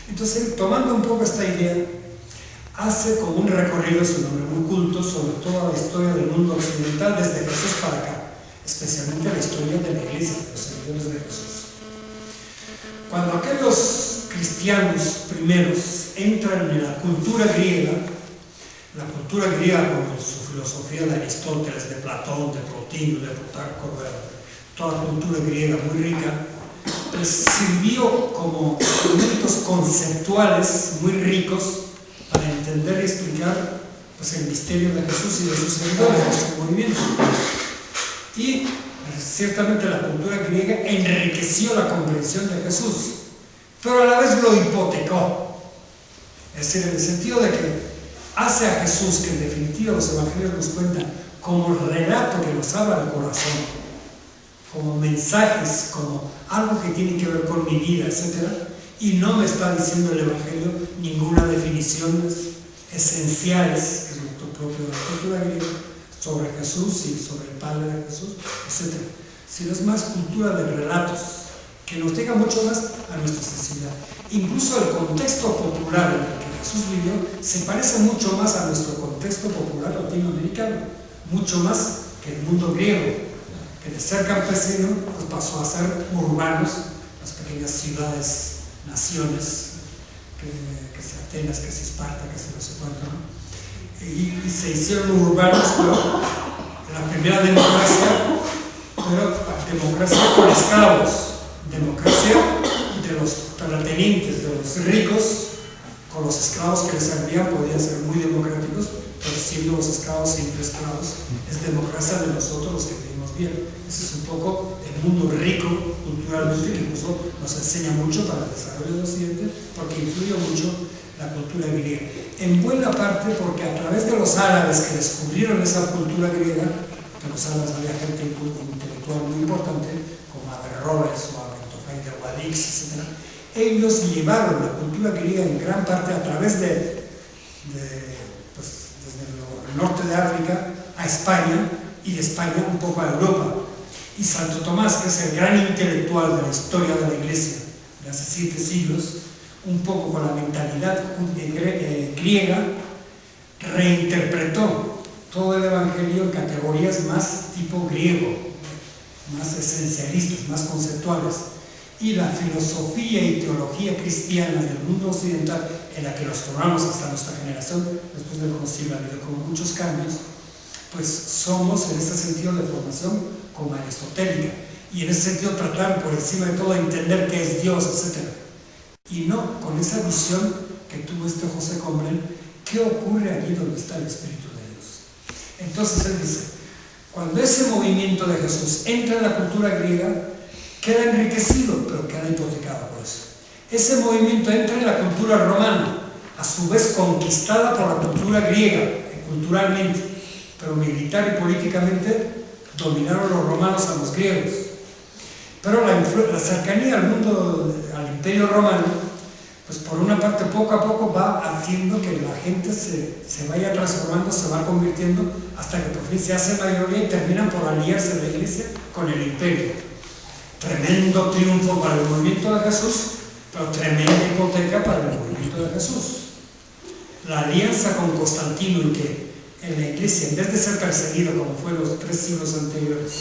Entonces, tomando un poco esta idea, hace como un recorrido, es un hombre muy culto, sobre toda la historia del mundo occidental desde Jesús para acá, especialmente la historia de la iglesia, de los seguidores de Jesús. Cuando aquellos cristianos primeros entran en la cultura griega con su filosofía de Aristóteles, de Platón, de Plotino, de Plutarco, toda la cultura griega muy rica, les sirvió como elementos conceptuales muy ricos para entender y explicar pues, el misterio de Jesús y de sus seguidores, de su movimiento. Y ciertamente la cultura griega enriqueció la comprensión de Jesús, pero a la vez lo hipotecó. Es decir, en el sentido de que hace a Jesús, que en definitiva los evangelios nos cuentan, como relato que nos habla al corazón, como mensajes, como algo que tiene que ver con mi vida, etc. Y no me está diciendo el evangelio ninguna definición esenciales, que es lo propio de la cultura griega, sobre Jesús y sobre el Padre de Jesús, etc. Sino es más cultura de relatos, que nos llega mucho más a nuestra sensibilidad. Incluso el contexto popular en el que Jesús vivió se parece mucho más a nuestro contexto popular latinoamericano, mucho más que el mundo griego, que de ser campesino pues pasó a ser urbanos, las pequeñas ciudades, naciones, que si Atenas, que si Esparta, que si no sé cuánto, ¿no? Y se hicieron urbanos, pero la primera democracia, pero democracia con esclavos, democracia de los terratenientes, de los ricos, con los esclavos que les servían, podían ser muy democráticos, pero siendo los esclavos siempre esclavos, es democracia de nosotros los que vivimos bien. Ese es un poco el mundo rico culturalmente, que incluso nos enseña mucho para el desarrollo del occidente, porque influye mucho la cultura griega. En buena parte porque a través de los árabes que descubrieron esa cultura griega, que los árabes había gente intelectual muy importante, como Averroes o Aventurén de Guadix, etc., ellos llevaron la cultura griega en gran parte a través desde el norte de África a España, y de España un poco a Europa. Y Santo Tomás, que es el gran intelectual de la historia de la Iglesia de hace 7 siglos, un poco con la mentalidad griega, reinterpretó todo el Evangelio en categorías más tipo griego, más esencialistas, más conceptuales. Y la filosofía y teología cristiana del mundo occidental, en la que nos formamos hasta nuestra generación, después del concilio ha habido como muchos cambios, pues somos en este sentido de formación como aristotélica, y en ese sentido tratar por encima de todo de entender qué es Dios, etc. Y no con esa visión que tuvo José Combrel, ¿qué ocurre allí donde está el Espíritu de Dios? Entonces él dice, cuando ese movimiento de Jesús entra en la cultura griega, queda enriquecido, pero queda hipotecado por eso. Ese movimiento entra en la cultura romana, a su vez conquistada por la cultura griega, culturalmente, pero militar y políticamente dominaron los romanos a los griegos. Pero la cercanía al mundo, al imperio romano, pues por una parte poco a poco va haciendo que la gente se vaya transformando, se va convirtiendo, hasta que por fin se hace mayoría y terminan por aliarse la iglesia con el imperio. Tremendo triunfo para el movimiento de Jesús, pero tremenda hipoteca para el movimiento de Jesús. La alianza con Constantino, en que en la iglesia, en vez de ser perseguido como fue en los 3 siglos anteriores,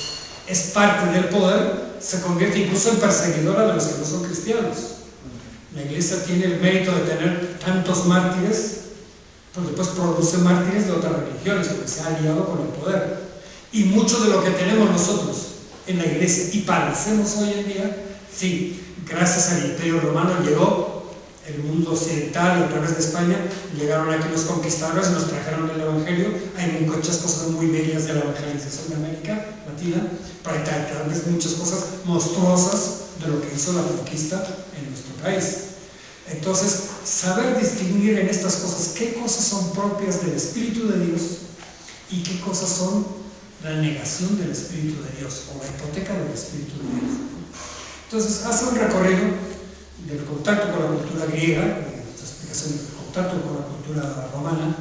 es parte del poder, se convierte incluso en perseguidora de los que no son cristianos. La iglesia tiene el mérito de tener tantos mártires, pero después produce mártires de otras religiones, porque se ha aliado con el poder. Y mucho de lo que tenemos nosotros en la iglesia y padecemos hoy en día, sí, gracias al imperio romano llegó el mundo occidental, y a través de España llegaron aquí los conquistadores, nos trajeron el evangelio. Hay muchas cosas muy bellas de la evangelización de América Latina, pero hay también muchas cosas monstruosas de lo que hizo la conquista en nuestro país. Entonces, saber distinguir en estas cosas qué cosas son propias del Espíritu de Dios y qué cosas son la negación del Espíritu de Dios o la hipoteca del Espíritu de Dios. Entonces, hace un recorrido del contacto con la cultura griega, la explicación del contacto con la cultura romana,